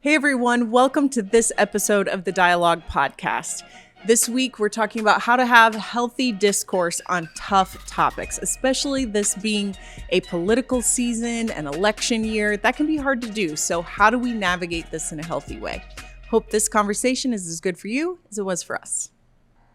Hey everyone, welcome to this episode of the Dialogue Podcast. This week we're talking about how to have healthy discourse on tough topics, especially this being a political season, an election year. That can be hard to do, so how do we navigate this in a healthy way? Hope this conversation is as good for you as it was for us.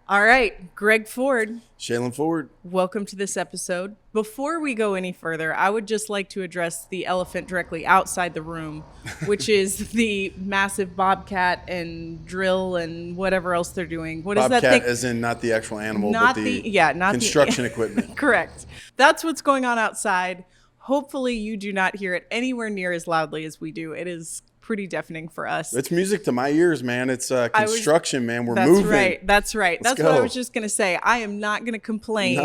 All right, Greg Ford. Shaylyn Ford. Welcome to this episode. Before we go any further, I would just like to address the elephant directly outside the room, which is the massive bobcat and drill and whatever else they're doing. What Bobcat, is that thing? as in not the actual animal, Not but the construction equipment. Correct. That's what's going on outside. Hopefully you do not hear it anywhere near as loudly as we do. It is pretty deafening for us. It's music to my ears, man. It's construction, man. We're moving. That's right. Let's That's go. what I was just going to say. I am not going to complain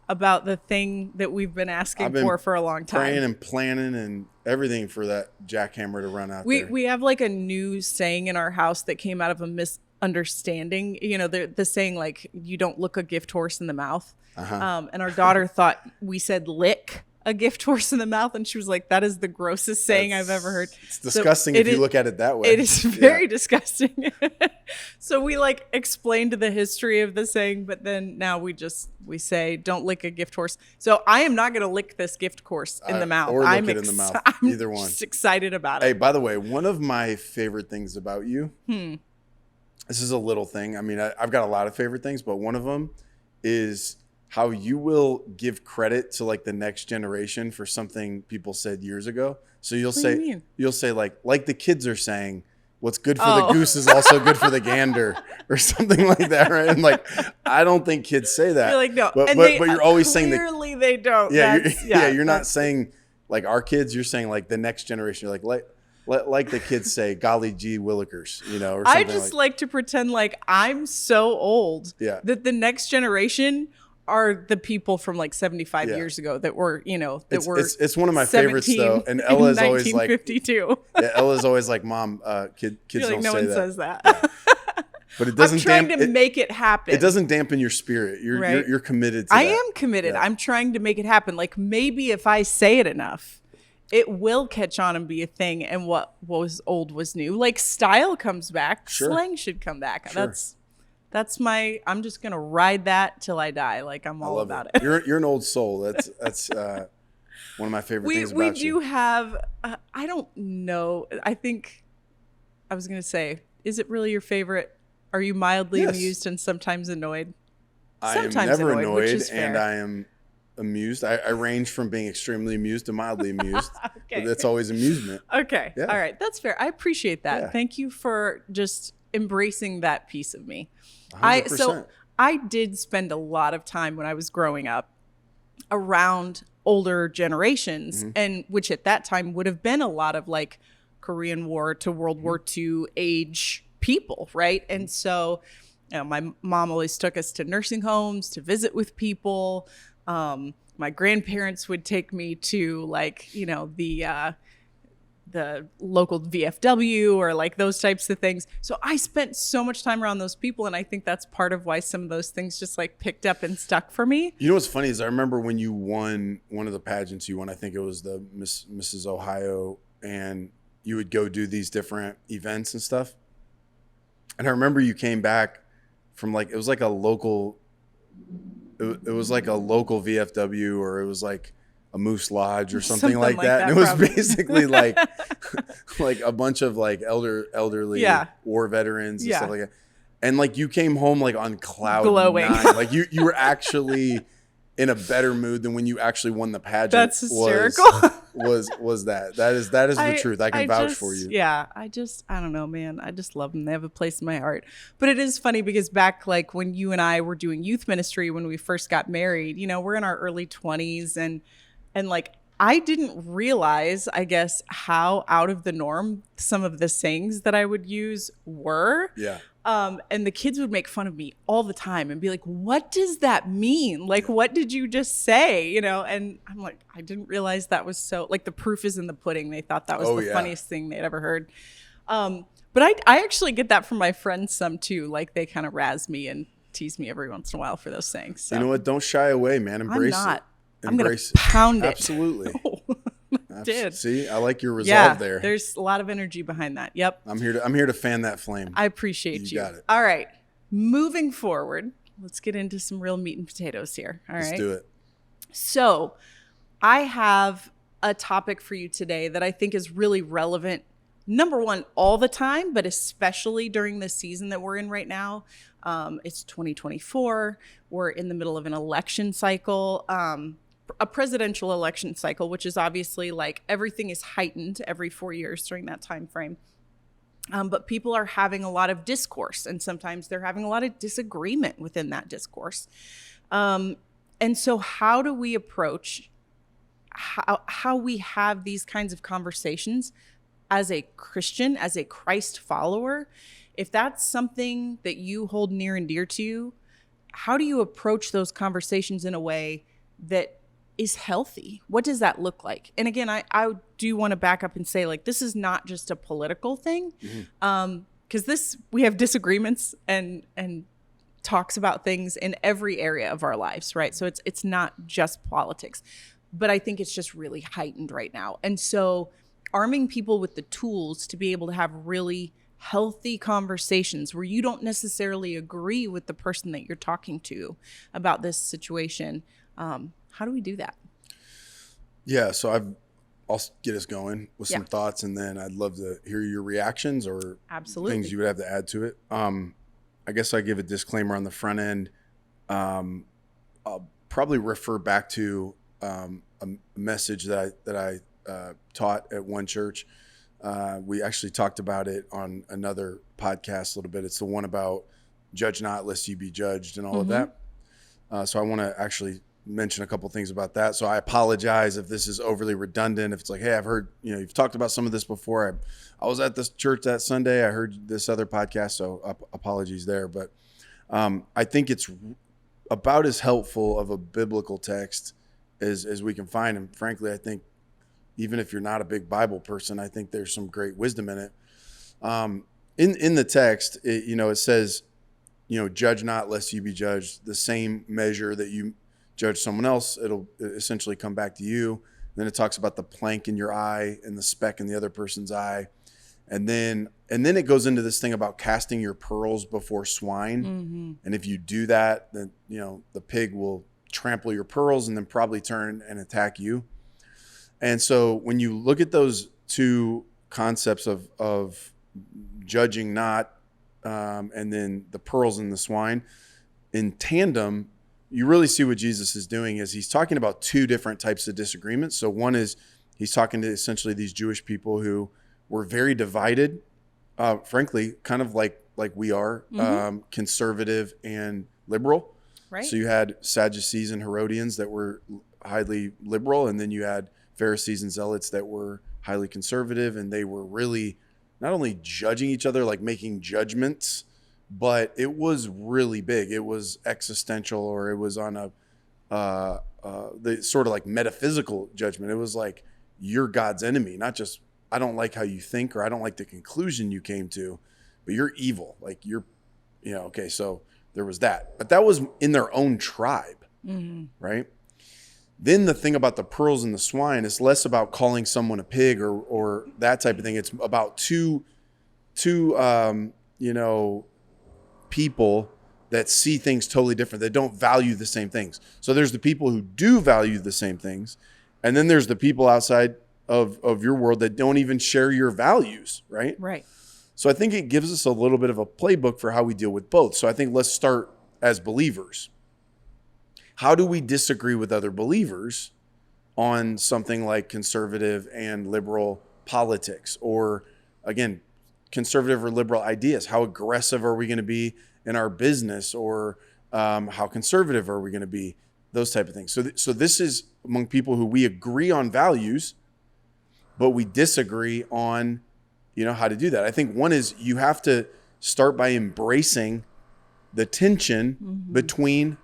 about the thing that we've been asking for a long time. Praying and planning and everything for that jackhammer to run out there. We have like a new saying in our house that came out of a misunderstanding. You know, the saying like, you don't look a gift horse in the mouth. And our daughter thought we said lick a gift horse in the mouth, and she was like, that is the grossest saying I've ever heard. It's disgusting if you look at it that way. It is very disgusting. So we like explained the history of the saying, but then now we say don't lick a gift horse. So I am not going to lick this gift horse in the mouth. Or lick it in the mouth. Either one. I'm just excited about it. Hey, by the way, one of my favorite things about you, this is a little thing. I mean, I've got a lot of favorite things, but one of them is how you will give credit to like the next generation for something people said years ago. So you'll say like the kids are saying, what's good for the goose is also good for the gander or something like that, right? And like, I don't think kids say that. You're like, no. But you're always saying that. Clearly they don't. You're not saying like our kids, you're saying like the next generation. You're like the kids say, golly gee willikers, you know, or something. I just like to pretend like I'm so old that the next generation are the people from like 75 years ago that were, you know, it's one of my favorites though. And Ella's always like 1952. Ella's always like, Mom, kids You're like, don't say that. No one says that. Yeah. But it doesn't. I'm trying to make it happen. It doesn't dampen your spirit. You're committed to that. I am committed. Yeah. I'm trying to make it happen. Like maybe if I say it enough, it will catch on and be a thing. And what was old was new. Like style comes back. Sure. Slang should come back. Sure. I'm just going to ride that till I die. Like I'm all about it. You're an old soul. That's one of my favorite things about you. We do have, I don't know. I think I was going to say, is it really your favorite? Are you mildly amused and sometimes annoyed? Sometimes I am never annoyed and I am amused. I range from being extremely amused to mildly amused. Okay. But that's always amusement. Okay. Yeah. All right. That's fair. I appreciate that. Yeah. Thank you for just embracing that piece of me. 100%. I did spend a lot of time when I was growing up around older generations, and which at that time would have been a lot of like Korean War to World War II age people, right? And so, you know, my mom always took us to nursing homes to visit with people. My grandparents would take me to like, you know, the local VFW or like those types of things. So I spent so much time around those people. And I think that's part of why some of those things just like picked up and stuck for me. You know, what's funny is I remember when you won one of the pageants you won, I think it was the Mrs. Ohio, and you would go do these different events and stuff. And I remember you came back from like, it was like a local VFW, or it was like a Moose Lodge or something like that. And it was basically like like a bunch of like elderly war veterans and stuff like that. And like you came home like on cloud glowing. 9. Like you were actually in a better mood than when you actually won the pageant. That's hysterical. was that is the truth. I can vouch for you. Yeah. I don't know, man. I just love them. They have a place in my heart. But it is funny because back like when you and I were doing youth ministry, when we first got married, you know, we're in our early 20s and like, I didn't realize, I guess, how out of the norm some of the sayings that I would use were. Yeah. And the kids would make fun of me all the time and be like, what does that mean? Like, what did you just say? You know? And I'm like, I didn't realize that was so, like the proof is in the pudding. They thought that was the funniest thing they'd ever heard. But I actually get that from my friends some too. Like they kind of razz me and tease me every once in a while for those sayings. So. You know what? Don't shy away, man. Embrace it. I'm going to pound it. Absolutely. did. See, I like your resolve there. There's a lot of energy behind that. Yep. I'm here to fan that flame. I appreciate you. You got it. All right. Moving forward, let's get into some real meat and potatoes here. All right. Let's do it. So I have a topic for you today that I think is really relevant. Number one, all the time, but especially during the season that we're in right now. It's 2024. We're in the middle of an election cycle, a presidential election cycle, which is obviously like everything is heightened every 4 years during that time frame. But people are having a lot of discourse, and sometimes they're having a lot of disagreement within that discourse. And so how do we approach how we have these kinds of conversations as a Christian, as a Christ follower? If that's something that you hold near and dear to you, how do you approach those conversations in a way that is healthy? What does that look like? And again, I do want to back up and say, like, this is not just a political thing, because we have disagreements and talks about things in every area of our lives, right? So it's not just politics, but I think it's just really heightened right now. And so arming people with the tools to be able to have really healthy conversations where you don't necessarily agree with the person that you're talking to about this situation. How do we do that? Yeah, so I'll get us going with some thoughts, and then I'd love to hear your reactions or things you would have to add to it. I guess I give a disclaimer on the front end. I'll probably refer back to a message that I taught at ONE.CHURCH. We actually talked about it on another podcast a little bit. It's the one about judge not lest you be judged and all of that. So I want to actually mention a couple things about that. So I apologize if this is overly redundant. If it's like, hey, I've heard, you've talked about some of this before. I was at this church that Sunday. I heard this other podcast. So apologies there. But I think it's about as helpful of a biblical text as we can find. And frankly, I think even if you're not a big Bible person, I think there's some great wisdom in it. In the text, it says, judge not lest you be judged. The same measure that you judge someone else, it'll essentially come back to you. And then it talks about the plank in your eye and the speck in the other person's eye. And then it goes into this thing about casting your pearls before swine. And if you do that, then, the pig will trample your pearls and then probably turn and attack you. And so when you look at those two concepts of judging not, and then the pearls and the swine in tandem, you really see what Jesus is doing is he's talking about two different types of disagreements. So one is he's talking to essentially these Jewish people who were very divided, frankly, kind of like we are, conservative and liberal. Right. So you had Sadducees and Herodians that were highly liberal, and then you had Pharisees and Zealots that were highly conservative, and they were really not only judging each other, like making judgments, but it was really big. It was existential, or it was on the sort of like metaphysical judgment. It was like, you're God's enemy, not just, I don't like how you think, or I don't like the conclusion you came to, but you're evil. Like okay, so there was that. But that was in their own tribe, right? Then the thing about the pearls and the swine is less about calling someone a pig or that type of thing. It's about two people that see things totally different, that don't value the same things. So there's the people who do value the same things, and then there's the people outside of your world that don't even share your values, right? Right. So I think it gives us a little bit of a playbook for how we deal with both. So I think let's start as believers. How do we disagree with other believers on something like conservative and liberal politics, or again, conservative or liberal ideas? How aggressive are we going to be in our business, or how conservative are we going to be? Those type of things. So this is among people who we agree on values, but we disagree on, how to do that. I think one is you have to start by embracing the tension between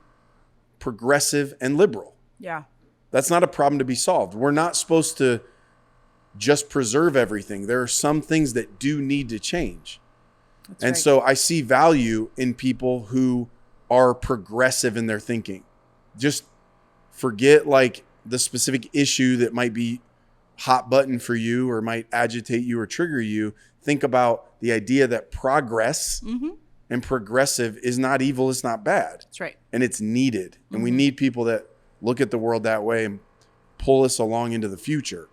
progressive and liberal. Yeah. That's not a problem to be solved. We're not supposed to just preserve everything. There are some things that do need to change. That's right. So I see value in people who are progressive in their thinking. Just forget like the specific issue that might be hot button for you or might agitate you or trigger you, think about the idea that progress and progressive is not evil, it's not bad. That's right. And it's needed. And we need people that look at the world that way and pull us along into the future.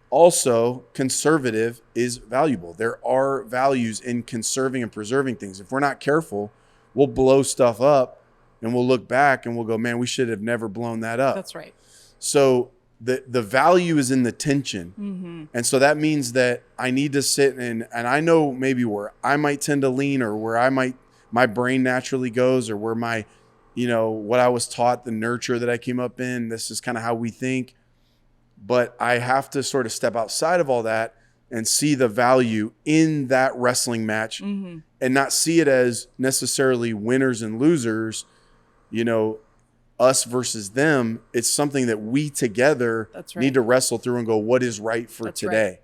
Also, conservative is valuable. There are values in conserving and preserving things. If we're not careful, we'll blow stuff up and we'll look back and we'll go, man, we should have never blown that up. That's right. So the value is in the tension. And so that means that I need to sit and I know maybe where I might tend to lean or where my brain naturally goes or where my, what I was taught, the nurture that I came up in, this is kind of how we think. But I have to sort of step outside of all that and see the value in that wrestling match and not see it as necessarily winners and losers, us versus them. It's something that we together need to wrestle through and go, what is right for today?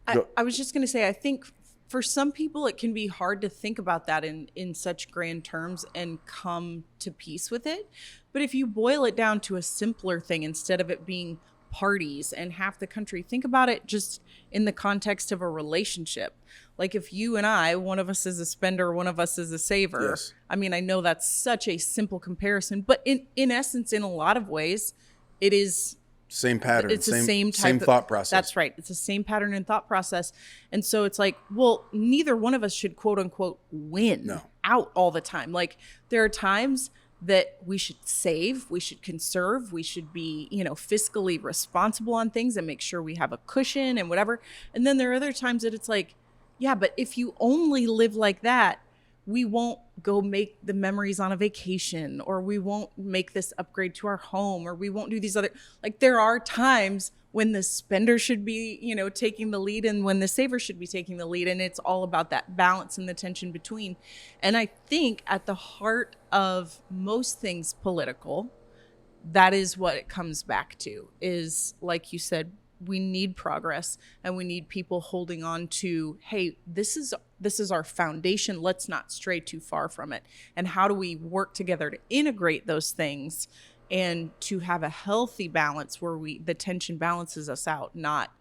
Right. I was just going to say, I think for some people, it can be hard to think about that in such grand terms and come to peace with it. But if you boil it down to a simpler thing, instead of it being parties and half the country, think about it just in the context of a relationship. Like if you and I, one of us is a spender, one of us is a saver. Yes. I mean, I know that's such a simple comparison, but in essence, in a lot of ways, it is same pattern. It's the same type same thought process. That's right. It's the same pattern and thought process. And so it's like, well, neither one of us should quote unquote win out all the time. Like there are times that we should save, we should conserve, we should be, fiscally responsible on things and make sure we have a cushion and whatever. And then there are other times that it's like, yeah, but if you only live like that, we won't go make the memories on a vacation, or we won't make this upgrade to our home, or we won't do these other, like there are times when the spender should be, taking the lead and when the saver should be taking the lead. And it's all about that balance and the tension between. And I think at the heart of most things political, that is what it comes back to, is like you said, we need progress and we need people holding on to, hey, this is our foundation. Let's not stray too far from it. And how do we work together to integrate those things and to have a healthy balance where the tension balances us out, not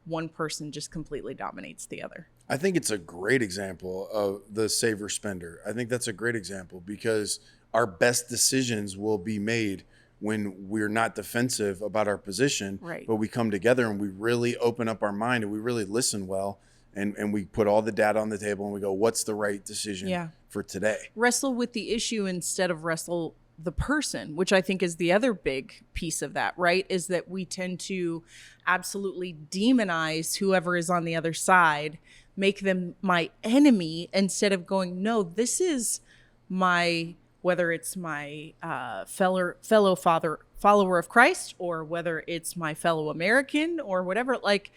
one person just completely dominates the other. I think it's a great example of the saver spender. I think that's a great example because our best decisions will be made when we're not defensive about our position, but we come together and we really open up our mind and we really listen well. And we put all the data on the table and we go, what's the right decision for today? Wrestle with the issue instead of wrestle the person, which I think is the other big piece of that, right? Is that we tend to absolutely demonize whoever is on the other side, make them my enemy, instead of going, no, this is my, whether it's my fellow follower of Christ, or whether it's my fellow American or whatever, like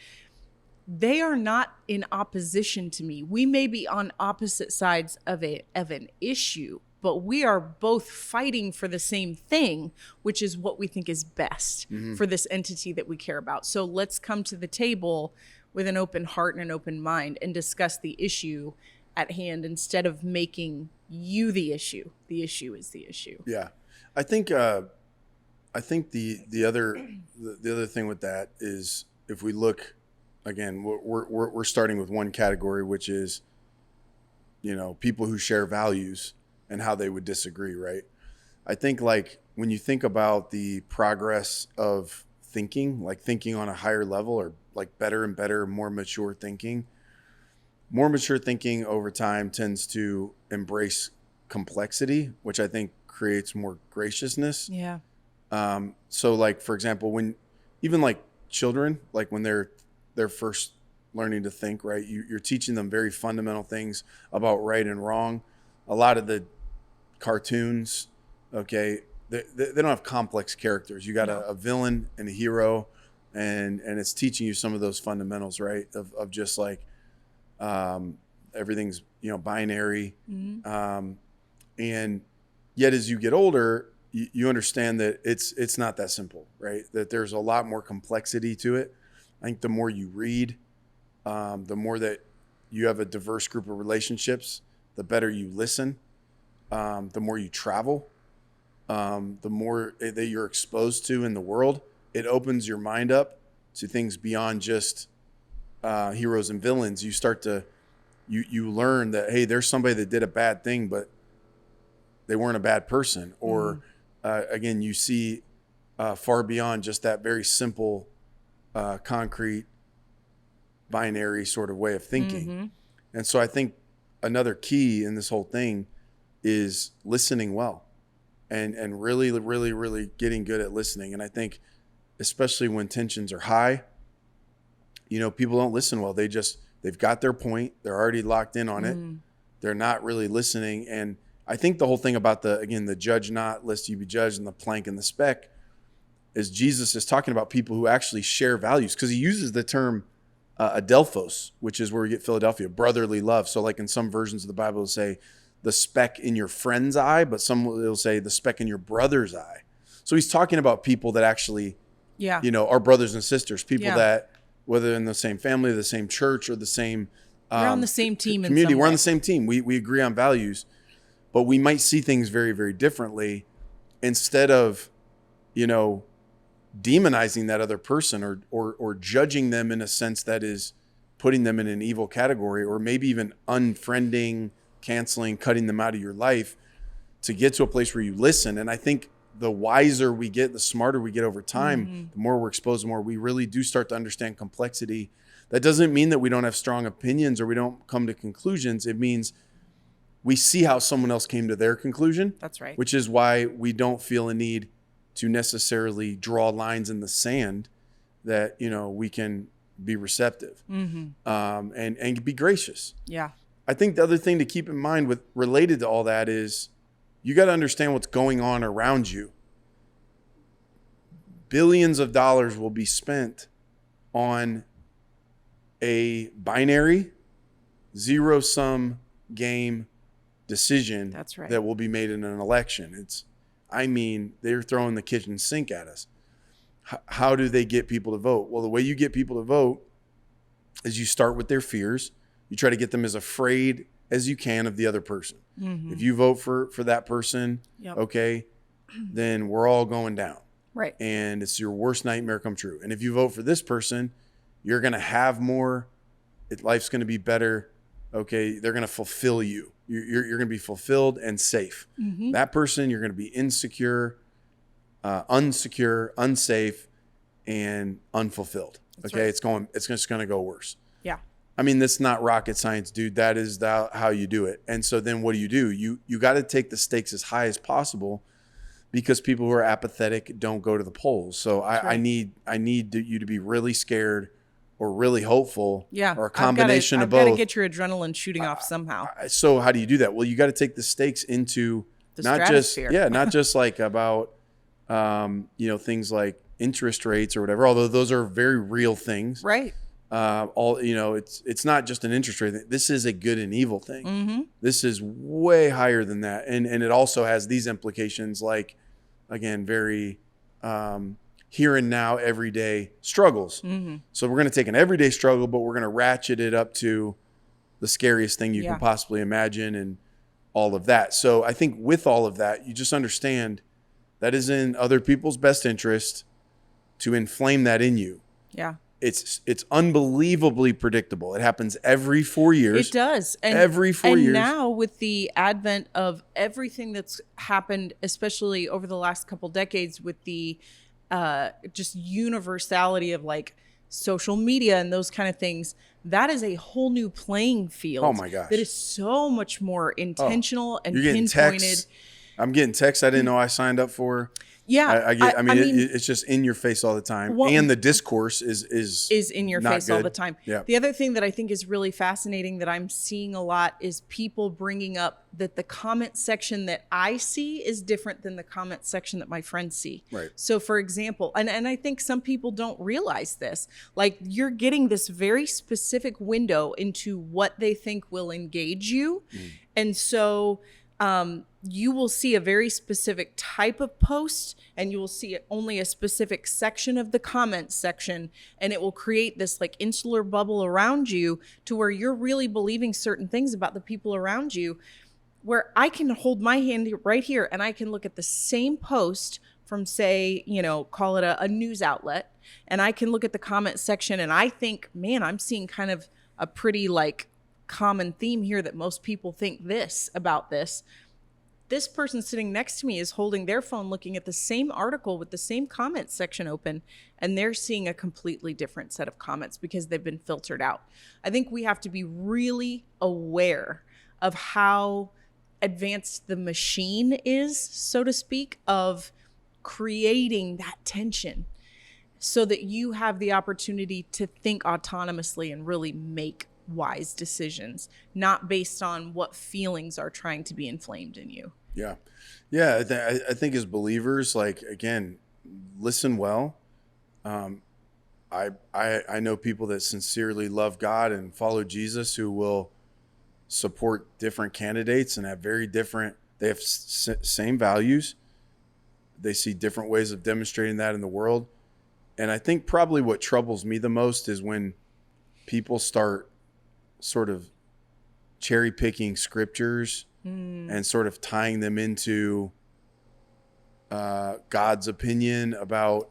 they are not in opposition to me. We may be on opposite sides of an issue, but we are both fighting for the same thing, which is what we think is best for this entity that we care about. So let's come to the table with an open heart and an open mind and discuss the issue at hand instead of making you the issue. The issue is the issue. Yeah. I think the other thing with that is, if we look again, we're starting with one category, which is, people who share values and how they would disagree, right? I think like when you think about the progress of thinking, like thinking on a higher level, or like better and better, more mature thinking over time tends to embrace complexity, which I think creates more graciousness. Yeah. So like, for example, when even like children, like when they're first learning to think, right? You're teaching them very fundamental things about right and wrong. A lot of the cartoons, okay, they don't have complex characters. You got a villain and a hero, and it's teaching you some of those fundamentals, right? Of just like everything's binary, and yet as you get older, you understand that it's not that simple, right? That there's a lot more complexity to it. I think the more you read, the more that you have a diverse group of relationships, the better you listen, the more you travel, the more that you're exposed to in the world, it opens your mind up to things beyond just heroes and villains. You start to, you learn that, hey, there's somebody that did a bad thing, but they weren't a bad person. Or again, you see far beyond just that very simple, concrete, binary sort of way of thinking. And so I think another key in this whole thing is listening well and really, really, really getting good at listening. And I think especially when tensions are high, you know, people don't listen well. They've got their point. They're already locked in on it. They're not really listening. And I think the whole thing about the judge not, lest you be judged, and the plank and the speck, is Jesus is talking about people who actually share values, because he uses the term adelphos, which is where we get Philadelphia, brotherly love. So like in some versions of the Bible, it'll say the speck in your friend's eye, but some will say the speck in your brother's eye. So he's talking about people that actually, you know, are brothers and sisters, people that, whether in the same family, the same church, or the same we're on the same team community, in some we're way. on the same team. We agree on values, but we might see things very, very differently. Instead of, you know, demonizing that other person or judging them in a sense that is putting them in an evil category, or maybe even unfriending, canceling, cutting them out of your life, to get to a place where you listen. And I think the wiser we get, the smarter we get over time, the more we're exposed, the more we really do start to understand complexity. That doesn't mean that we don't have strong opinions or we don't come to conclusions. It means we see how someone else came to their conclusion. That's right. Which is why we don't feel a need to necessarily draw lines in the sand, that, you know, we can be receptive and be gracious. Yeah. I think the other thing to keep in mind with related to all that is you got to understand what's going on around you. Billions of dollars will be spent on a binary, zero-sum game decision that will be made in an election. They're throwing the kitchen sink at us. How do they get people to vote? Well, the way you get people to vote is you start with their fears. You try to get them as afraid as you can of the other person. If you vote for that person, okay, then we're all going down. Right. And it's your worst nightmare come true. And if you vote for this person, you're going to have more. Life's going to be better. Okay. They're going to fulfill you. You're going to be fulfilled and safe. That person, you're going to be insecure, unsecure, unsafe, and unfulfilled. That's okay. Right. It's just going to go worse. Yeah. I mean, that's not rocket science, dude. That is how you do it. And so then what do? You got to take the stakes as high as possible, because people who are apathetic don't go to the polls. So I need you to be really scared or really hopeful, or a combination of both. I've got to get your adrenaline shooting off somehow. So how do you do that? Well, you got to take the stakes into not just like about, things like interest rates or whatever, although those are very real things. Right. It's not just an interest rate thing. This is a good and evil thing. This is way higher than that. And it also has these implications, like, again, very, here and now, everyday struggles. So we're going to take an everyday struggle, but we're going to ratchet it up to the scariest thing you can possibly imagine, and all of that. So I think with all of that, you just understand that is in other people's best interest to inflame that in you. Yeah. It's unbelievably predictable. It happens every 4 years. It does. And every 4 years. And now with the advent of everything that's happened, especially over the last couple decades, with the just universality of like social media and those kind of things, that is a whole new playing field. Oh my gosh. That is so much more intentional and pinpointed. Texts. I'm getting texts I didn't know I signed up for. Yeah, it's just in your face all the time, and the discourse is in your face all the time. Yeah. The other thing that I think is really fascinating that I'm seeing a lot is people bringing up that the comment section that I see is different than the comment section that my friends see. Right. So, for example, and I think some people don't realize this, like you're getting this very specific window into what they think will engage you, and so. You will see a very specific type of post, and you will see only a specific section of the comment section, and it will create this like insular bubble around you to where you're really believing certain things about the people around you, where I can hold my hand right here and I can look at the same post from say, call it a news outlet, and I can look at the comment section and I think, man, I'm seeing kind of a pretty like common theme here that most people think this about this. This person sitting next to me is holding their phone looking at the same article with the same comment section open, and they're seeing a completely different set of comments because they've been filtered out. I think we have to be really aware of how advanced the machine is, so to speak, of creating that tension so that you have the opportunity to think autonomously and really make wise decisions, not based on what feelings are trying to be inflamed in you. Yeah. I think as believers, like, again, listen well. I know people that sincerely love God and follow Jesus who will support different candidates and have they have same values. They see different ways of demonstrating that in the world. And I think probably what troubles me the most is when people start sort of cherry picking scriptures and sort of tying them into God's opinion about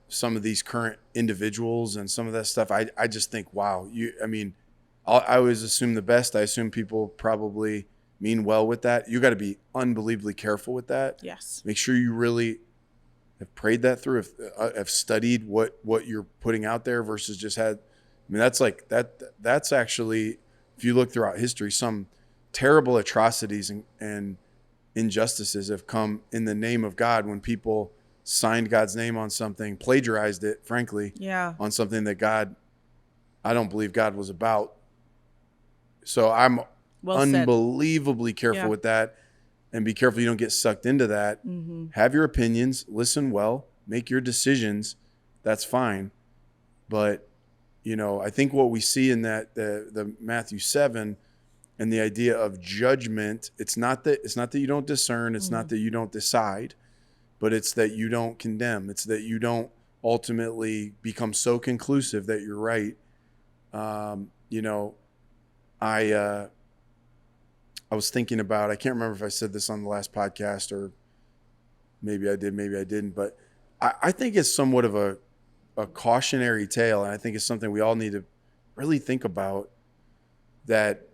some of these current individuals and some of that stuff. I just think, wow, I always assume the best. I assume people probably mean well with that. You got to be unbelievably careful with that. Yes. Make sure you really have prayed that through, have studied what you're putting out there versus just that's actually, if you look throughout history, some terrible atrocities and injustices have come in the name of God when people signed God's name on something, plagiarized it, frankly, on something that I don't believe God was about. So I'm unbelievably careful with that, and be careful you don't get sucked into that. Mm-hmm. Have your opinions, listen well, make your decisions. That's fine. But, I think what we see in that the Matthew 7 and the idea of judgment, it's not that you don't discern, it's not that you don't decide, but it's that you don't condemn. It's that you don't ultimately become so conclusive that you're right. I was thinking about, I can't remember if I said this on the last podcast, or maybe I did, maybe I didn't, but I think it's somewhat of a cautionary tale. And I think it's something we all need to really think about, that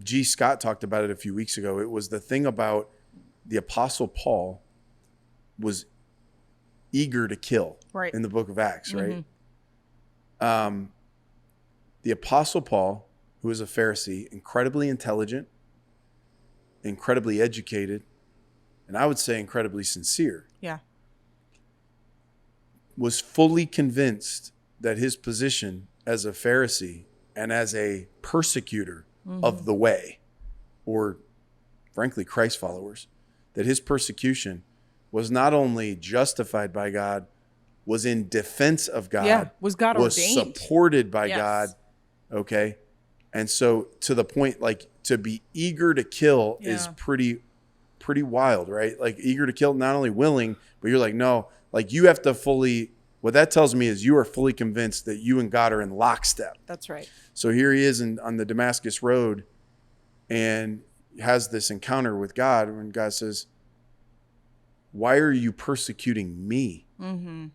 G. Scott talked about it a few weeks ago. It was the thing about the Apostle Paul was eager to kill in the book of Acts, right? The Apostle Paul, who was a Pharisee, incredibly intelligent, incredibly educated, and I would say incredibly sincere. Yeah. Was fully convinced that his position as a Pharisee and as a persecutor of the way, or frankly, Christ followers, that his persecution was not only justified by God, was in defense of God, was God was ordained, supported by God. Okay. And so to the point, like, to be eager to kill is pretty wild, right? Like, eager to kill, not only willing, but you're like, no, like, you have to fully, what that tells me is you are fully convinced that you and God are in lockstep. That's right. So here he is on the Damascus Road and has this encounter with God when God says, why are you persecuting me? Mm-hmm.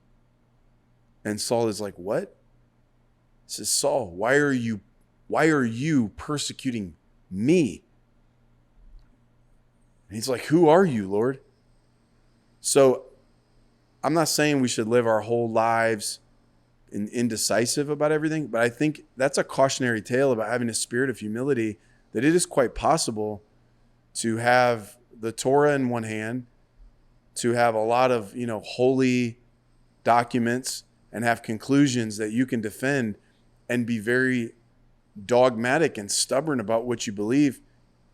And Saul is like, what? He says, Saul, why are you persecuting me? And he's like, who are you, Lord? So I'm not saying we should live our whole lives indecisive about everything, but I think that's a cautionary tale about having a spirit of humility, that it is quite possible to have the Torah in one hand, to have a lot of, holy documents and have conclusions that you can defend and be very dogmatic and stubborn about what you believe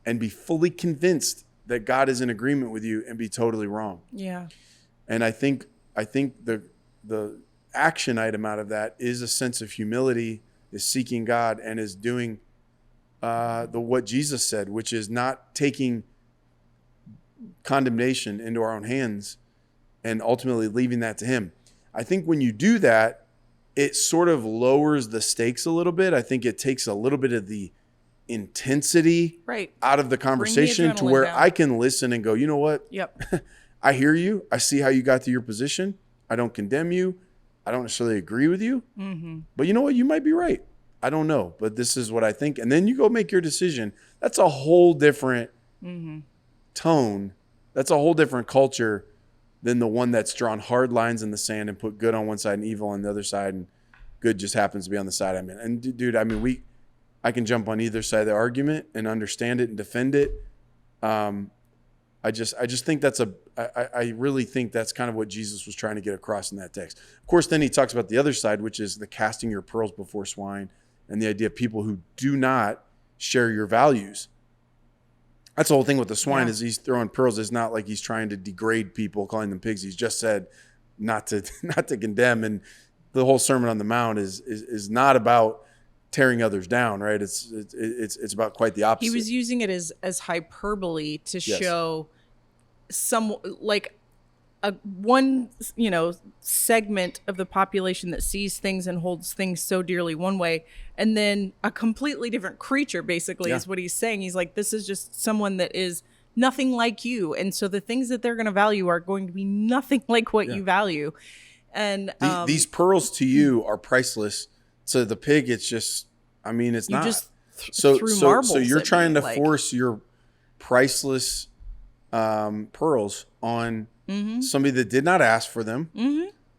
and be fully convinced that God is in agreement with you and be totally wrong. Yeah. And I think the action item out of that is a sense of humility, is seeking God, and is doing what Jesus said, which is not taking condemnation into our own hands and ultimately leaving that to him. I think when you do that, it sort of lowers the stakes a little bit. I think it takes a little bit of the intensity out of the conversation to where I can listen and go, you know what? Yep. I hear you. I see how you got to your position. I don't condemn you. I don't necessarily agree with you. Mm-hmm. But you know what? You might be right. I don't know. But this is what I think. And then you go make your decision. That's a whole different tone. That's a whole different culture than the one that's drawn hard lines in the sand and put good on one side and evil on the other side, and good just happens to be on the side I'm in. And dude, I mean, I can jump on either side of the argument and understand it and defend it. I just think I really think that's kind of what Jesus was trying to get across in that text. Of course, then he talks about the other side, which is the casting your pearls before swine, and the idea of people who do not share your values. That's the whole thing with the swine is he's throwing pearls. It's not like he's trying to degrade people, calling them pigs. He's just said not to condemn. And the whole Sermon on the Mount is not about tearing others down, right? It's about quite the opposite. He was using it as hyperbole to show some like one segment of the population that sees things and holds things so dearly one way, and then a completely different creature basically is what he's saying. He's like, this is just someone that is nothing like you, and so the things that they're going to value are going to be nothing like what you value. And these pearls to you are priceless. So the pig, it's just, I mean, it's not. Just so you're trying to force your priceless pearls on somebody that did not ask for them,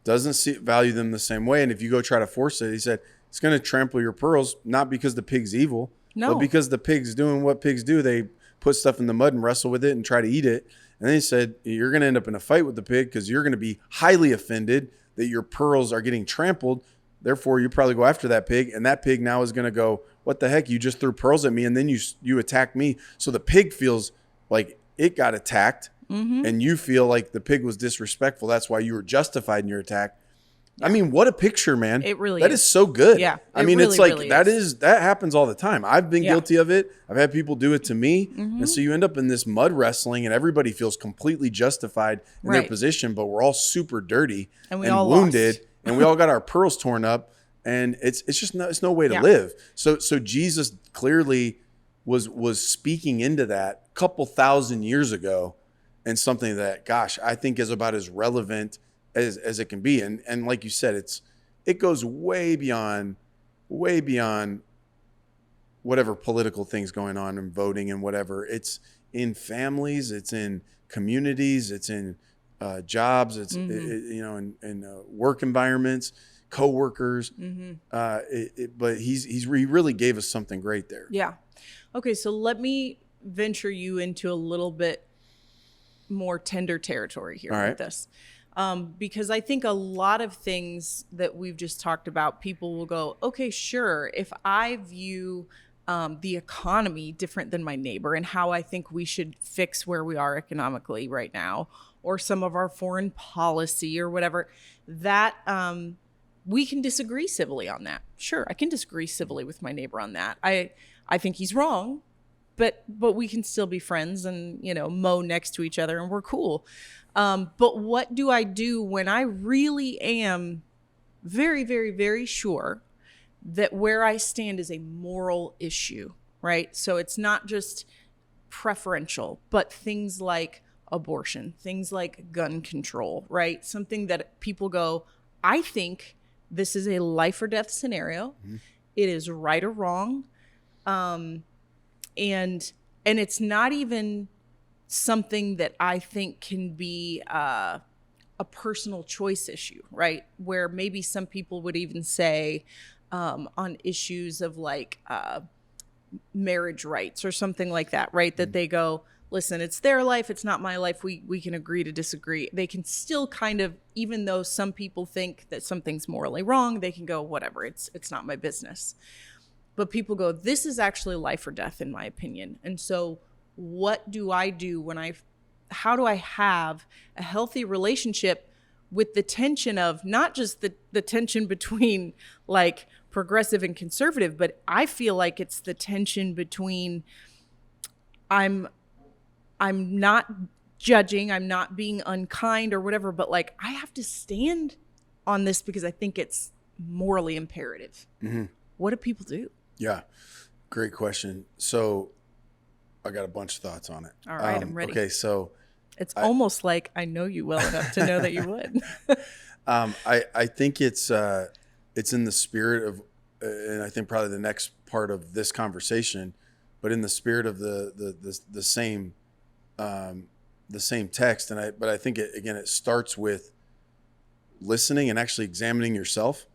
doesn't value them the same way. And if you go try to force it, he said, it's going to trample your pearls, not because the pig's evil, but because the pig's doing what pigs do. They put stuff in the mud and wrestle with it and try to eat it. And then he said, you're going to end up in a fight with the pig because you're going to be highly offended that your pearls are getting trampled. Therefore, you probably go after that pig, and that pig now is going to go, what the heck? You just threw pearls at me, and then you attacked me. So the pig feels like it got attacked, and you feel like the pig was disrespectful. That's why you were justified in your attack. Yeah. I mean, what a picture, man. It really That is so good. Yeah. I mean, it's like that happens all the time. I've been guilty of it. I've had people do it to me. And so you end up in this mud wrestling, and everybody feels completely justified in their position, but we're all super dirty and all wounded. Lost. And we all got our pearls torn up, and it's just no way to live. So Jesus clearly was speaking into that a couple thousand years ago, and something that, gosh, I think is about as relevant as it can be. And like you said, it goes way beyond whatever political things going on and voting and whatever. It's in families, it's in communities, it's in jobs, it's in work environments, coworkers. But he really gave us something great there. Yeah. Okay, so let me venture you into a little bit more tender territory here with this. Because I think a lot of things that we've just talked about, people will go, okay, sure, if I view the economy different than my neighbor and how I think we should fix where we are economically right now, or some of our foreign policy or whatever, that we can disagree civilly on that. Sure, I can disagree civilly with my neighbor on that. I think he's wrong, but we can still be friends and, mow next to each other and we're cool. But what do I do when I really am very, very, very sure that where I stand is a moral issue, right? So it's not just preferential, but things like abortion, things like gun control, right? Something that people go, I think this is a life or death scenario. It is right or wrong. And it's not even something that I think can be a personal choice issue, right? Where maybe some people would even say on issues of like marriage rights or something like that, right? That they go, listen, it's their life, it's not my life. We can agree to disagree. They can still kind of, even though some people think that something's morally wrong, they can go, whatever, it's not my business. But people go, this is actually life or death in my opinion. And so what do I do how do I have a healthy relationship with the tension of not just the tension between like progressive and conservative, but I feel like it's the tension between I'm not judging, I'm not being unkind or whatever, but like I have to stand on this because I think it's morally imperative. What do people do? Yeah, great question. So I got a bunch of thoughts on it. All right, I'm ready. Okay, so It's almost like I know you well enough to know that you would. I think it's in the spirit of, and I think probably the next part of this conversation, but in the spirit of the same text. But I think it starts with listening and actually examining yourself.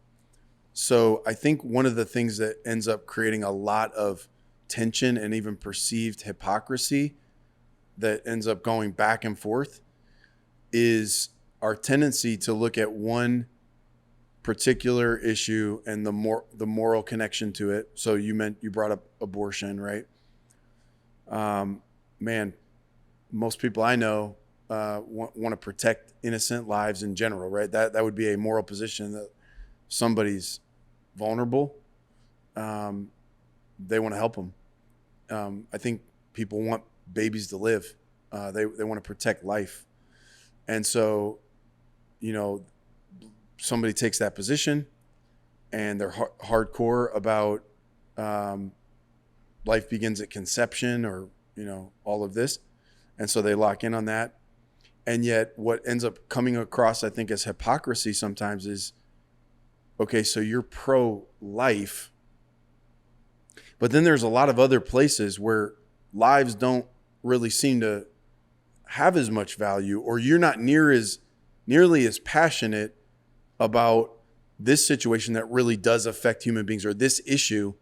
So I think one of the things that ends up creating a lot of tension and even perceived hypocrisy that ends up going back and forth is our tendency to look at one particular issue and the moral connection to it. So you brought up abortion, right? Man, most people I know want to protect innocent lives in general, right? That would be a moral position that somebody's vulnerable. They want to help them. I think people want babies to live. They want to protect life. And so, somebody takes that position and they're hardcore about life begins at conception or, all of this. And so they lock in on that. And yet what ends up coming across, I think, as hypocrisy sometimes is, okay, so you're pro-life, but then there's a lot of other places where lives don't really seem to have as much value, or you're not nearly as passionate about this situation that really does affect human beings, or this issue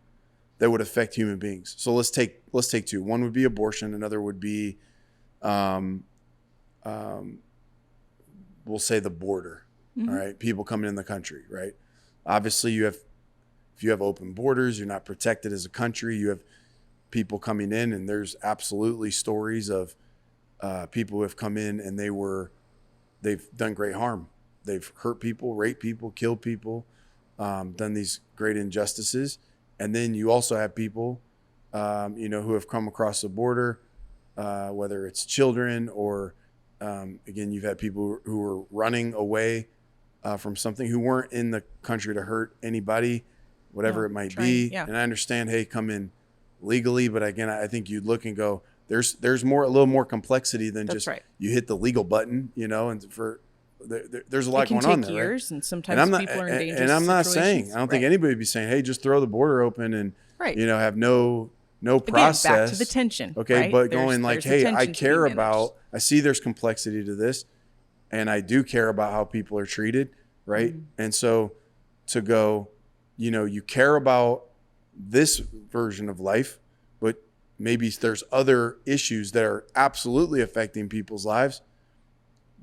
that would affect human beings. So let's take two. One would be abortion. Another would be, we'll say the border. Mm-hmm. All right. People coming in the country, right? Obviously if you have open borders, you're not protected as a country. You have people coming in, and there's absolutely stories of people who have come in and they've done great harm. They've hurt people, raped people, killed people, done these great injustices. And then you also have people, who have come across the border, whether it's children or, again, you've had people who were running away from something, who weren't in the country to hurt anybody, whatever it might be. Yeah. And I understand, hey, come in legally. But again, I think you'd look and go, there's a little more complexity than just you hit the legal button, and there's a lot going on there. It can take years, right? And sometimes people are in dangerous situations. And I'm not saying, I don't think anybody would be saying, hey, just throw the border open and, have no process. Again, back to the tension. Okay. Right? But going like, hey, I care about, I see there's complexity to this, and I do care about how people are treated. Right. Mm-hmm. And so to go, you care about this version of life, but maybe there's other issues that are absolutely affecting people's lives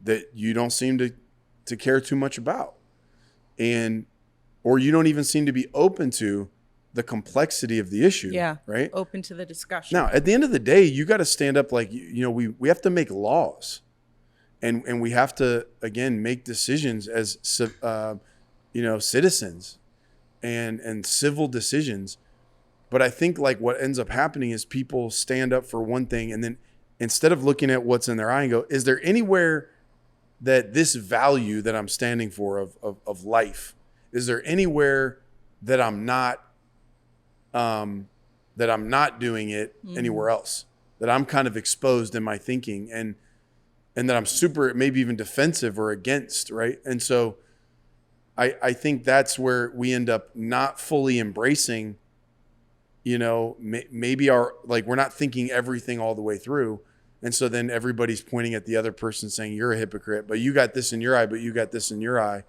that you don't seem to care too much about. Or you don't even seem to be open to the complexity of the issue. Yeah. Right. Open to the discussion. Now, at the end of the day, you got to stand up like, we have to make laws, and we have to, again, make decisions as, citizens and civil decisions. But I think like what ends up happening is people stand up for one thing, and then instead of looking at what's in their eye and go, is there anywhere that this value that I'm standing for of life, is there anywhere that I'm not doing it anywhere else, that I'm kind of exposed in my thinking, and that I'm super, maybe even defensive or against, right? And so I think that's where we end up not fully embracing, maybe we're not thinking everything all the way through. And so then everybody's pointing at the other person saying, you're a hypocrite, but you got this in your eye, but you got this in your eye.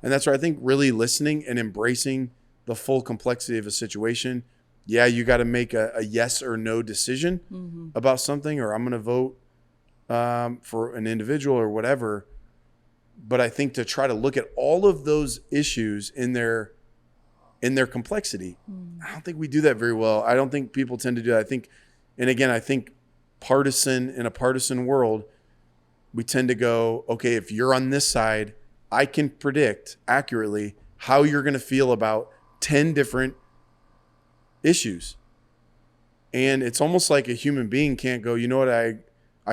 And that's where I think really listening and embracing the full complexity of a situation. Yeah, you got to make a yes or no decision about something, or I'm going to vote for an individual or whatever. But I think to try to look at all of those issues in their complexity, I don't think we do that very well. I don't think people tend to do that. I think in a partisan world, we tend to go, okay, if you're on this side, I can predict accurately how you're going to feel about 10 different issues. And it's almost like a human being can't go, you know what, I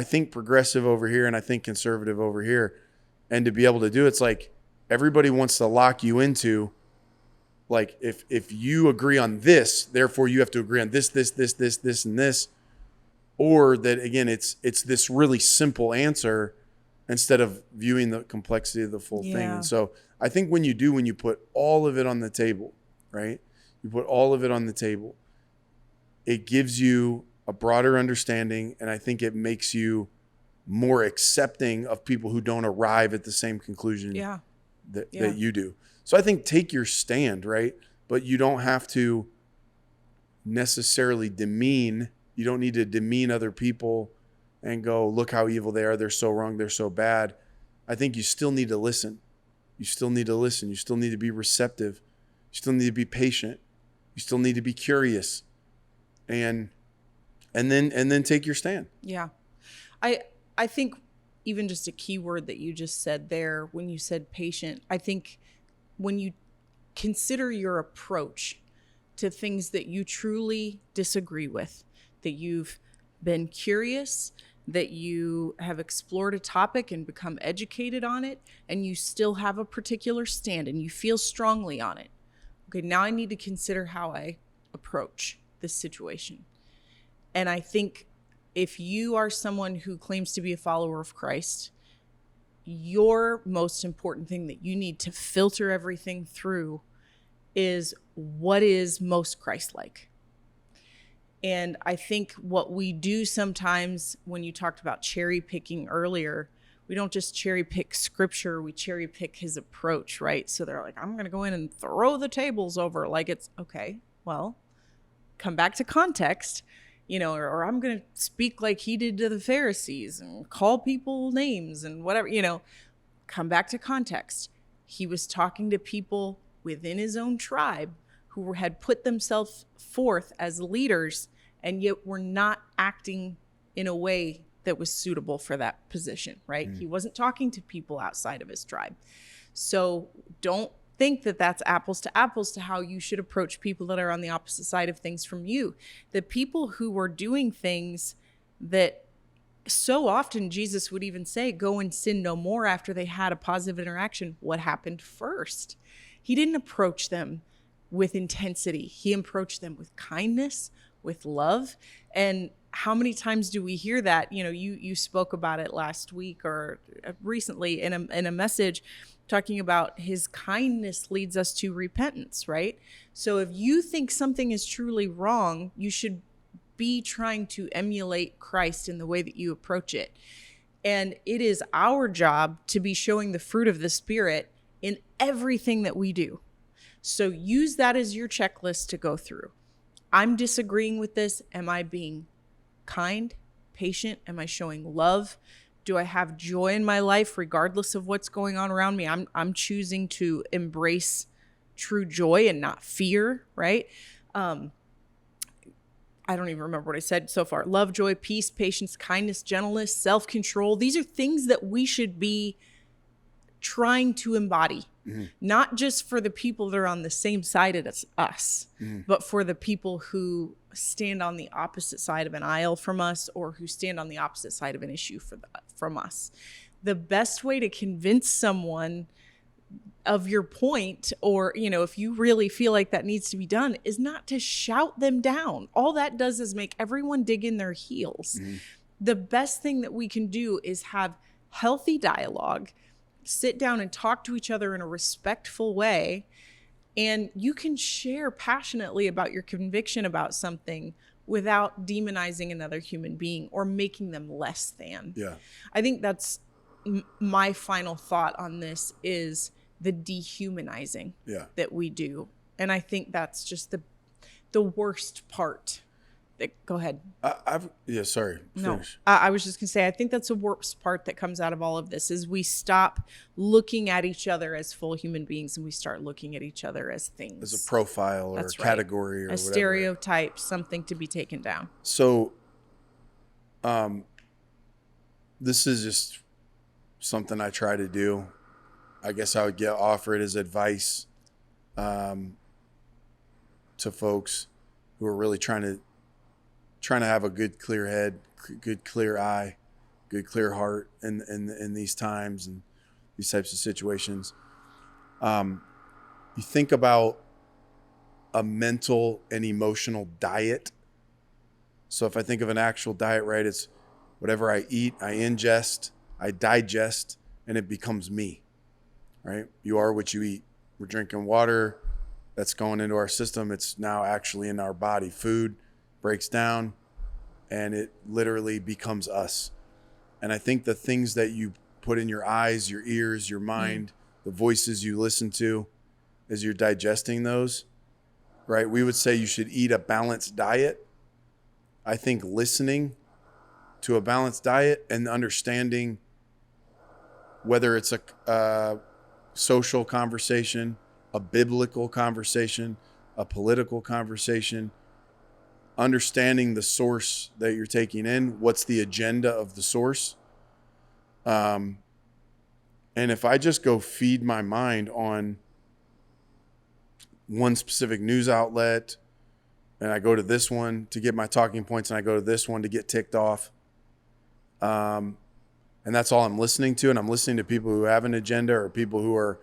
think progressive over here and I think conservative over here. And to be able to do it's like everybody wants to lock you into, like, if you agree on this, therefore you have to agree on this, and this. or that again, it's this really simple answer instead of viewing the complexity of the full thing. Yeah. And so I think when you put all of it on the table, right? You put all of it on the table, it gives you a broader understanding. And I think it makes you more accepting of people who don't arrive at the same conclusion that you do. So I think take your stand, right? But you don't have to necessarily demean. You don't need to demean other people and go, look how evil they are. They're so wrong. They're so bad. I think you still need to listen. You still need to listen. You still need to be receptive. You still need to be patient. You still need to be curious, and then take your stand. Yeah. I think even just a key word that you just said there, when you said patient, I think when you consider your approach to things that you truly disagree with, that you've been curious, that you have explored a topic and become educated on it, and you still have a particular stand and you feel strongly on it. Okay, now I need to consider how I approach this situation. And I think if you are someone who claims to be a follower of Christ, your most important thing that you need to filter everything through is what is most Christ-like. And I think what we do sometimes, when you talked about cherry picking earlier, we don't just cherry pick scripture, we cherry pick his approach, right? So they're like, I'm going to go in and throw the tables over. Like, it's okay. Well, come back to context, or I'm going to speak like he did to the Pharisees and call people names and whatever, come back to context. He was talking to people within his own tribe who had put themselves forth as leaders and yet were not acting in a way that was suitable for that position, right? He wasn't talking to people outside of his tribe. So don't think that that's apples to how you should approach people that are on the opposite side of things from you. The people who were doing things that so often Jesus would even say, go and sin no more, after they had a positive interaction. What happened first? He didn't approach them with intensity. He approached them with kindness, with love. And how many times do we hear that? You spoke about it last week or recently in a message talking about his kindness leads us to repentance, right? So if you think something is truly wrong, you should be trying to emulate Christ in the way that you approach it. And it is our job to be showing the fruit of the Spirit in everything that we do. So use that as your checklist to go through. I'm disagreeing with this. Am I being kind, patient? Am I showing love? Do I have joy in my life regardless of what's going on around me? I'm choosing to embrace true joy and not fear, right? I don't even remember what I said so far. Love, joy, peace, patience, kindness, gentleness, self-control. These are things that we should be trying to embody, not just for the people that are on the same side as us, but for the people who stand on the opposite side of an aisle from us, or who stand on the opposite side of an issue from us. The best way to convince someone of your point, or, if you really feel like that needs to be done, is not to shout them down. All that does is make everyone dig in their heels. The best thing that we can do is have healthy dialogue, sit down and talk to each other in a respectful way. And you can share passionately about your conviction about something without demonizing another human being or making them less than. Yeah. I think that's my final thought on this, is the dehumanizing that we do. And I think that's just the worst part. Go ahead. Sorry. No, I was just going to say, I think that's the worst part that comes out of all of this, is we stop looking at each other as full human beings and we start looking at each other as things. As a profile or a category or whatever. A stereotype, something to be taken down. So this is just something I try to do. I guess I would offer it as advice to folks who are really trying to have a good, clear head, good, clear eye, good, clear heart in these times and these types of situations. You think about a mental and emotional diet. So if I think of an actual diet, right, it's whatever I eat, I ingest, I digest, and it becomes me, right? You are what you eat. We're drinking water that's going into our system. It's now actually in our body. Food breaks down and it literally becomes us. And I think the things that you put in your eyes, your ears, your mind, the voices you listen to as you're digesting those, right? We would say you should eat a balanced diet. I think listening to a balanced diet and understanding whether it's a social conversation, a biblical conversation, a political conversation, understanding the source that you're taking in, what's the agenda of the source. And if I just go feed my mind on one specific news outlet, and I go to this one to get my talking points, and I go to this one to get ticked off, and that's all I'm listening to, and I'm listening to people who have an agenda or people who are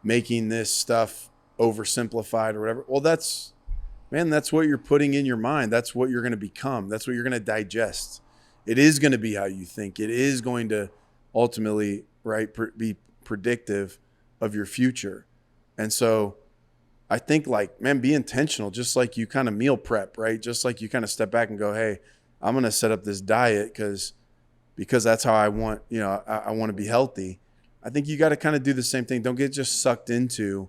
making this stuff oversimplified or whatever, well, that's what you're putting in your mind. That's what you're going to become. That's what you're going to digest. It is going to be how you think. It is going to ultimately, right, be predictive of your future. And so I think, like, man, be intentional, just like you kind of meal prep, right? Just like you kind of step back and go, hey, I'm going to set up this diet because that's how I want, I want to be healthy. I think you got to kind of do the same thing. Don't get just sucked into,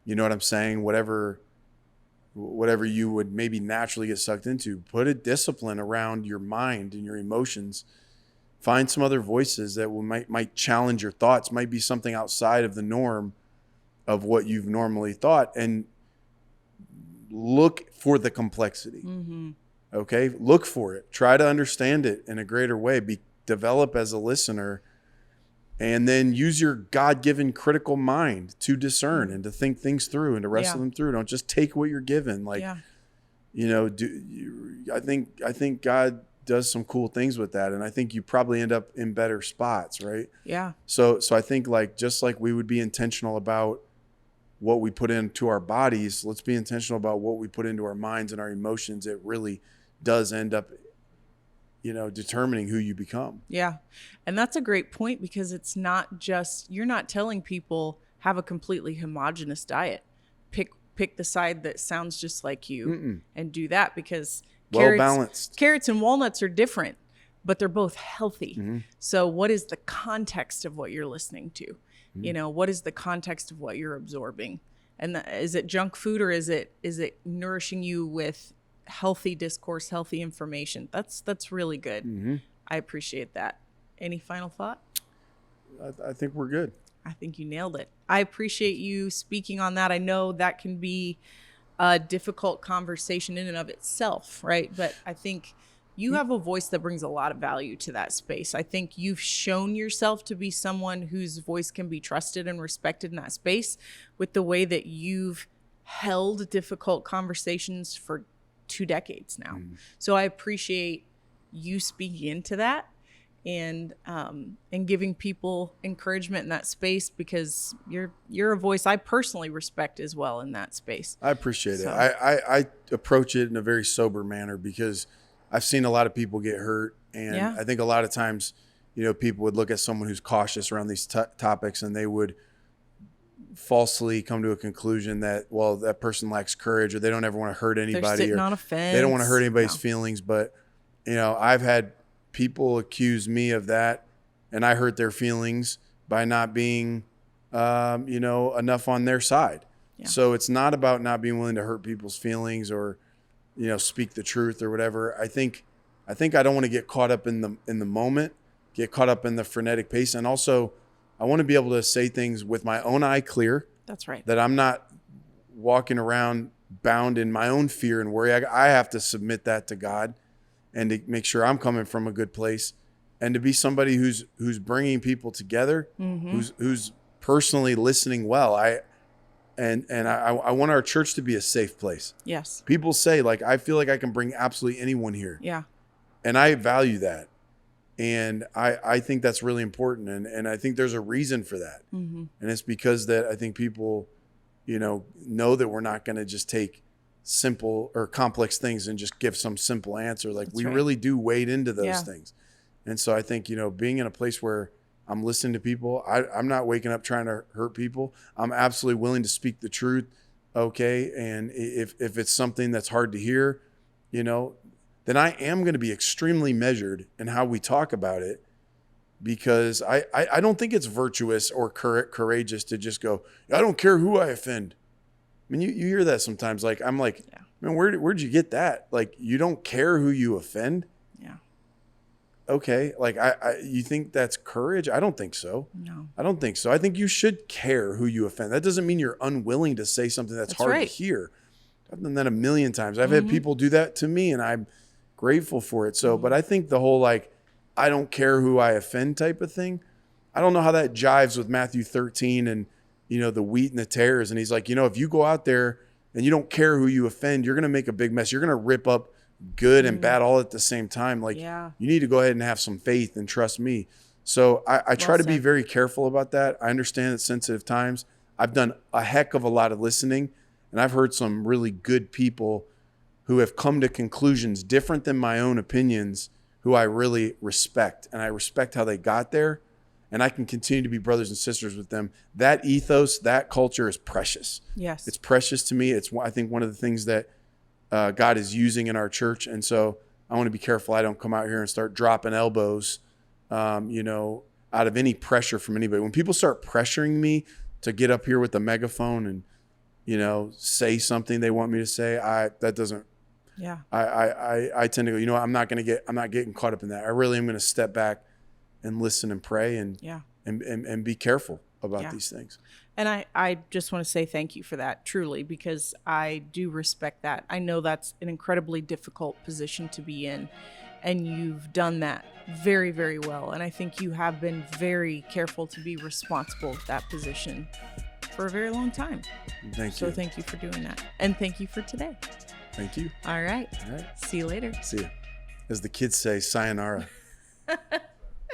you know what I'm saying? Whatever you would maybe naturally get sucked into. Put a discipline around your mind and your emotions. Find some other voices that might challenge your thoughts, might be something outside of the norm of what you've normally thought, and look for the complexity. Okay? Look for it. Try to understand it in a greater way. Develop as a listener, and then use your God-given critical mind to discern and to think things through and to wrestle them through. Don't just take what you're given. I think God does some cool things with that, and I think you probably end up in better spots, right? Yeah. So I think, like, just like we would be intentional about what we put into our bodies, let's be intentional about what we put into our minds and our emotions. It really does end up, determining who you become. Yeah. And that's a great point, because it's not just, you're not telling people have a completely homogenous diet. Pick the side that sounds just like you and do that, because carrots and walnuts are different, but they're both healthy. So what is the context of what you're listening to? What is the context of what you're absorbing? And is it junk food, or is it nourishing you with healthy discourse, healthy information? That's really good. I appreciate that. Any final thought? I think we're good. I think you nailed it. I appreciate you speaking on that. I know that can be a difficult conversation in and of itself, right? But I think you have a voice that brings a lot of value to that space. I think you've shown yourself to be someone whose voice can be trusted and respected in that space, with the way that you've held difficult conversations for 2 decades now. So I appreciate you speaking into that and giving people encouragement in that space, because you're a voice I personally respect as well in that space. I appreciate it. I approach it in a very sober manner, because I've seen a lot of people get hurt, and I think a lot of times, people would look at someone who's cautious around these topics, and they would falsely come to a conclusion that, well, that person lacks courage, or they don't ever want to hurt anybody, they're sitting on a fence. They don't want to hurt anybody's feelings. But I've had people accuse me of that, and I hurt their feelings by not being enough on their side. So it's not about not being willing to hurt people's feelings or speak the truth or whatever. I think I don't want to get caught up in the moment, get caught up in the frenetic pace, and also I want to be able to say things with my own eye clear. That's right. That I'm not walking around bound in my own fear and worry. I have to submit that to God, and to make sure I'm coming from a good place, and to be somebody who's bringing people together, who's personally listening well. I want our church to be a safe place. Yes. People say, like, I feel like I can bring absolutely anyone here. Yeah. And I value that. And I think that's really important. And I think there's a reason for that. And it's because that I think people, know that we're not going to just take simple or complex things and just give some simple answer. Like we right. really do wade into those Yeah. things. And so I think, being in a place where I'm listening to people, I'm not waking up trying to hurt people. I'm absolutely willing to speak the truth. Okay. And if it's something that's hard to hear, then I am going to be extremely measured in how we talk about it, because I don't think it's virtuous or courageous to just go, I don't care who I offend. I mean, you hear that sometimes. Like, I'm like, Yeah. man, where'd you get that? Like, you don't care who you offend? Yeah. Okay. Like, you think that's courage? I don't think so. No. I don't think so. I think you should care who you offend. That doesn't mean you're unwilling to say something that's hard right. to hear. I've done that a million times. I've had people do that to me, and I'm grateful for it. So, but I think the whole, like, I don't care who I offend type of thing, I don't know how that jives with Matthew 13 and, the wheat and the tares. And he's like, if you go out there and you don't care who you offend, you're going to make a big mess. You're going to rip up good and bad all at the same time. Like, you need to go ahead and have some faith and trust me. So I try to be very careful about that. I understand it's sensitive times. I've done a heck of a lot of listening, and I've heard some really good people who have come to conclusions different than my own opinions, who I really respect. And I respect how they got there, and I can continue to be brothers and sisters with them. That ethos, that culture is precious. Yes. It's precious to me. It's, I think, one of the things that God is using in our church. And so I want to be careful I don't come out here and start dropping elbows, out of any pressure from anybody. When people start pressuring me to get up here with the megaphone and, say something they want me to say, that doesn't. Yeah. I tend to go, I'm not getting caught up in that. I really am going to step back and listen and pray and be careful about these things. And I just want to say thank you for that, truly, because I do respect that. I know that's an incredibly difficult position to be in, and you've done that very, very well. And I think you have been very careful to be responsible with that position for a very long time. Thank you. So thank you for doing that. And thank you for today. Thank you. All right. All right. See you later. See you. As the kids say, sayonara.